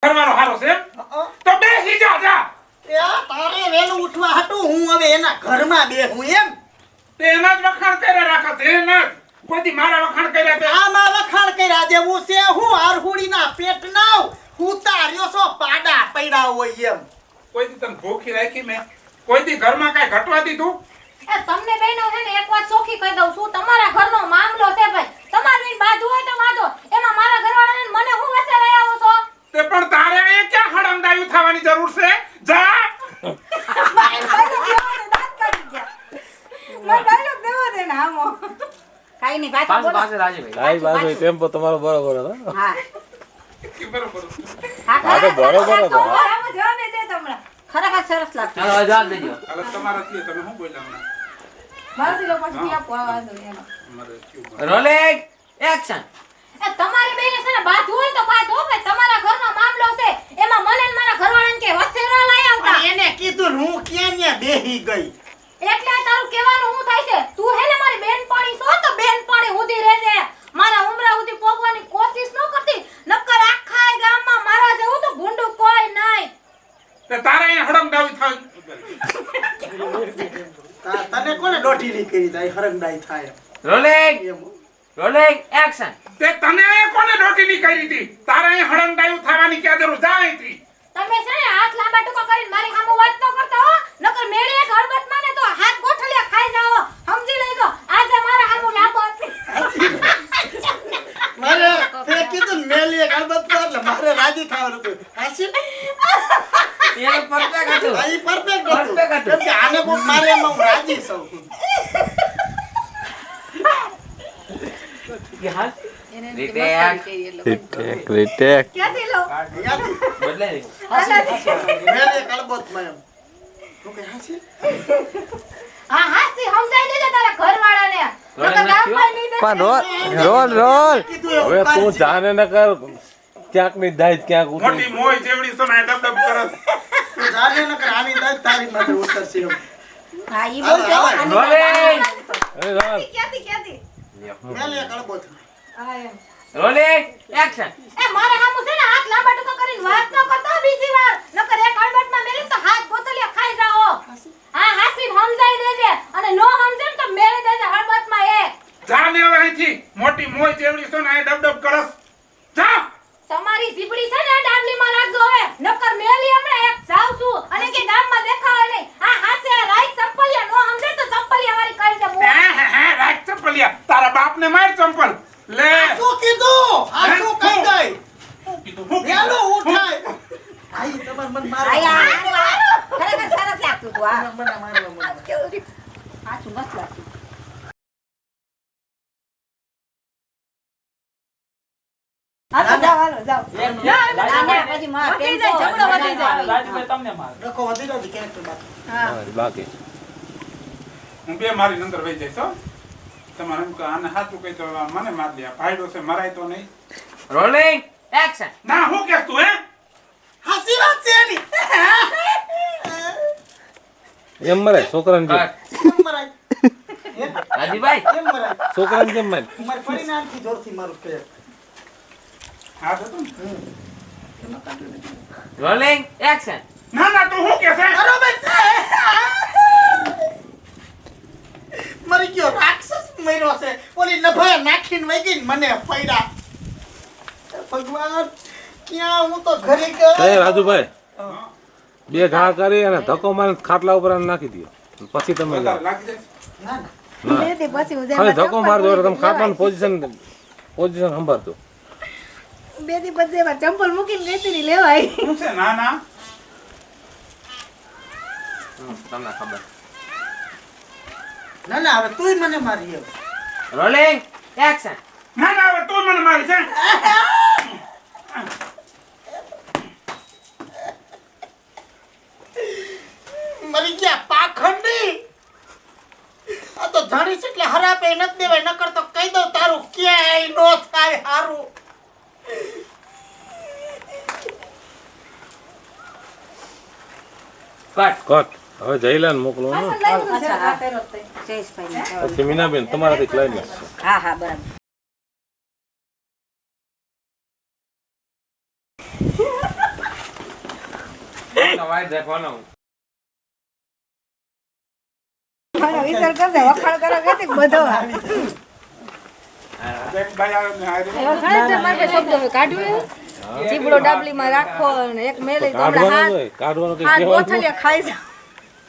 ઘરવાળો હારો છે તો બેસી જા જા. એ તારે વેલું ઉઠવા હતું હું હવે એના ઘરમાં બેહું એમ. તે એના જ વખાણ કર્યા રાખે છે એના જ. કોઈ મારા વખાણ કર્યા તે આમાં વખાણ કર્યા જેવું છે હું હરહુડીના પેટ નાવ ઉતાર્યો છો પાડા પડ્યા હોય એમ. કોઈ દી તને ભૂખી રાખી મેં કોઈ દી ઘરમાં કાઈ ઘટવા દીધું? એ તમને બેનો છે ને એક વાત ચોખી કહી દઉં છું, તમારા ઘરનો મામલો છે ભાઈ. તમારી બાજુ હોય તો વાંધો, એમાં મારા ઘરવાળાને મને હું વસે લઈ આવો છો? તે પણ તારે અહીંયા ક્યાં હડમદાયું થવાની જરૂર છે? જા. કાઈ નહીં પાછું બોલો. કાઈ વાત હોય ટેમ્પો તમારો બરોબર હતો. હા કે બરોબર. હા તો બરોબર હતો. આમ જવાબ દે તમને. ખરેખર સરસ લાગતું. ચાલો જવાબ દેજો. હાલો તમારા થી તમે શું બોલ્યા મને? મારથી લો પછી આપો આ વાંધો નહીં એમાં. મારે ક્યું રોલિંગ એક્શન. એ તમારી બેને છે ને બાધું હોય તો બાધો કે તમારા ઘરનો મામલો છે, એમાં મને ને મારા ઘરવાળાને કે વસે ન લઈ આવતા. પણ એને કીધું હું ક્યાં ન્યા બેહી ગઈ. એટલે તારું કહેવાનું હું થાય છે, તું હે ને મારી બેનપણી છો તો બેનપણી હુધી રહેજે. મારા ઉમરા હુધી પોગવાની કોશિશ ન કરતી, નકર આખા ગામમાં મારા જેવું તો ભૂંડું કોઈ નહીં. તે તારે અહીંયા હડમદાયું થાય. તને કોને ડોઢીલી કરી તારી હરંગડાઈ થાય રોલિંગ એમ. Rolling action. તે તને અહીંયા કોને રોટીની કરી હતી? તારે અહીંયા હડમદાયું થવાની ક્યાં જરૂર? જા અહીંથી. તમે છે ને હાથ લાંબા ટૂંકા કરીને મારી સામે વાત ન કરતા હો, નકર મેળી એક હળબતમાં ને તો હાથ ગોઠલિયા ખાઈ જાઓ. સમજી લેજો, આજે મારા સામે લાંબો મારે તે કીધું મેલી એક અલબત્ત એટલે મારે રાજી થવાનું હતું. હાસી એ પરફેક્ટ હતું. આ ઈ પરફેક્ટ Perfect હતું. હતું. કેમ કે આને બહુ મારે એમાં હું રાજી છું. કે હાલ રીટેક ક્યાંથી લો? અહીંયાથી બદલાઈ દે. મેલી એક અલબત્તમાં એમ. તું કઈ હાસી? હા હાસી સમજાઈ દેજો તારા ઘરવાળાને. નકર ગામમાં નહીં દે. પણ રોલ રોલ કીધું એવું હવે તું કાંઈ જાને ન કર ક્યાંક ની દાઈ ક્યાંક મોટી ઉતરી. મોય જેવડી છે ને ડબ કરે. તું જાને નકર આની દાદ તારી માથે ઉતરશે એમ. હા ઈ બોલજો. હાલો, આની રોલિંગ વાત. રોલ ક્યાંથી? મેલી એક અલબત્ત. હા એમ. Rolling action. એ મારા સામું છે ને હાથ લાંબા ટૂંકા કરીને વાત ન કરતા બીજી વાર, નકર એક હળબતમાં મેલી તો હાથ ગોતલિયા ખાઈ જાઓ. હા હાસી સમજાઈ દેજે, અને નો સમજે ને તો મેળી દેજે હળબતમાં એક. જા ને હવે અહીંથી. મોટી મોય જેવડી છે ને અહીંયા ડબ કરસ. જા. તમારી ઝીપડી છે ને ડાબલીમાં રાખજો હવે, નકર મેલી હમણાં એક જાવ છું અને કે ગામમાં દેખાવે નહીં. આ હાસે રાઈટ ચંપલિયા નો સમજે તો ચંપલિયા વાળી કરી દે. હે રાખ ચંપલિયા. તારા બાપને માર ચંપલ. લે. આ શું કીધું? આ શું કહી દઈ? કીધું વેલો ઉઠાય. આઈ તમાર મન મારો. ખરેખર સરસ લાગતું તું આ. મને મારવા મને. પાછું મસ્ત લાગતું. હાલો જાઓ. એમ પછી માં ટેન્શન ઝઘડો વધી જાય. રખો વધી જાવ કેરેક્ટર બાકી. હા. બાકી હું બે મારી અંદર વહી જઈશ હો. તમારે એમ કે આને સાચું કહી તો મને માર દે. ભાઈડો છે મરાય તો નહીં. Rolling action. ના હું કહેશ તું હે? હાસી વાત છે એની. એમ મરે છોકરાને જેમ. કેમ મરાય? રાજીભાઈ કેમ મરાય? છોકરાને જેમ માર. મારી પડીને આનથી જોરથી મારું કે. હા તો તું. Rolling action. ના ના તું હું કહેશે? બરોબર છે. મરી ગયો રાક્ષસ મર્યો છે. ઓલી નભે નાખીને વઈ ગઈ ને મને પૈડા. ભગવાન ક્યાં હું તો ઘરે ગયો. એ રાજુભાઈ બે ઘા કરી અને ધક્કો મારીને ખાટલા ઉપર આને નાખી દો પછી તમે જાઓ. વધારે લાગી જાય. ના ના. ના. ખાલી ધક્કો મારજો એટલે તમે ખાટલાની પોઝિશન સંભાળજો. બે દી પછી એમાં ચંપલ મૂકીને ગઈ હતી ને લેવાય. શું છે? ના ના તમને ખબર. ના ના હવે તુંય મને મારી એમ. Rolling action. ના ના હવે તું મને મારી છે. મરી ગયા પાખંડી. આ તો જાણી છે એટલે હરાપે નથી દેવાય, નકર તો કહી દઉં તારું ક્યાંય નો થાય હારું. કટ હવે જયલાને મોકલો ને પછી મીનાબેન તમારાથી ક્લાઇમેક્સ છે. હા હા બરાબર. વિચાર કરશે વખાણ કરો કે બધો એક ભાઈ આવે ને હારે. એવા ઘણા છે મારે પાસે શબ્દો હોય. કાઢ્યું એવું? ચીબડો ડાબલીમાં રાખો અને એક મેલી તો હમણાં કાઢવાનું હાથ હોય કાઢવાનું કઈ હાથ કહેવાય ગોથલિયા ખાઈ જાવ